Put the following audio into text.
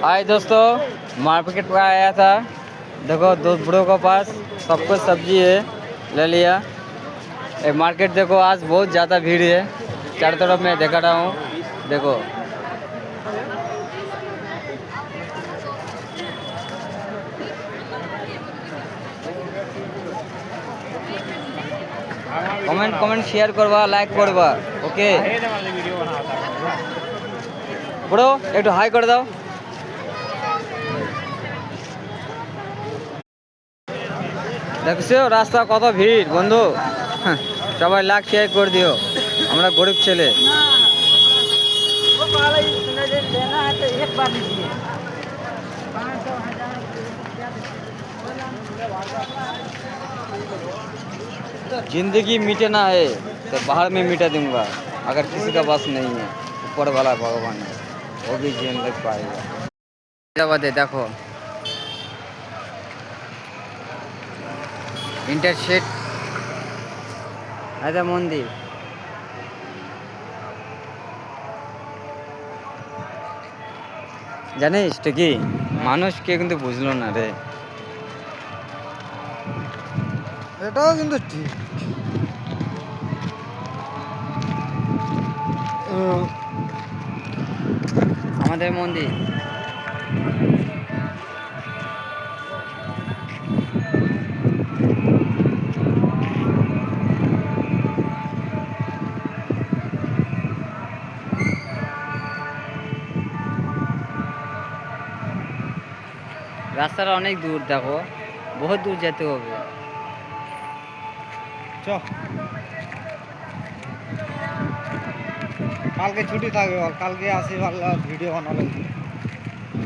हाय दोस्तों, मार्केट में आया था। देखो दो बूढ़ों के पास सब कुछ सब्जी है, ले लिया। ये मार्केट देखो, आज बहुत ज़्यादा भीड़ है। चारों तरफ मैं देखा रहा हूँ। देखो कमेंट कमेंट शेयर करवा, लाइक करवा। ओके बड़ो एक हाई कर दाओ। দেখছো রাস্তা কত ভিড় বন্ধু। সবাই লাইক শেয়ার করে দিও, আমরা গরিব ছেলে। जिंदगी मीटे ना है तो बाहर में मीटा दूंगा। अगर किसी का बस नहीं है, ऊपर वाला भगवान है, वो भी जीवन लग पाएगा। हैदराबादे देखो इंटरसेट राजा मंदिर। জানিস তো কি, মানুষকে কিন্তু বুঝলো না রে। এটাও কিন্তু ঠিক। আমাদের মন্দির রাস্তাটা অনেক দূর, দেখো বহুত দূর যেতে হবে। চ কালকে ছুটি থাকবে, কালকে আসি ভালো ভিডিও বানাবো।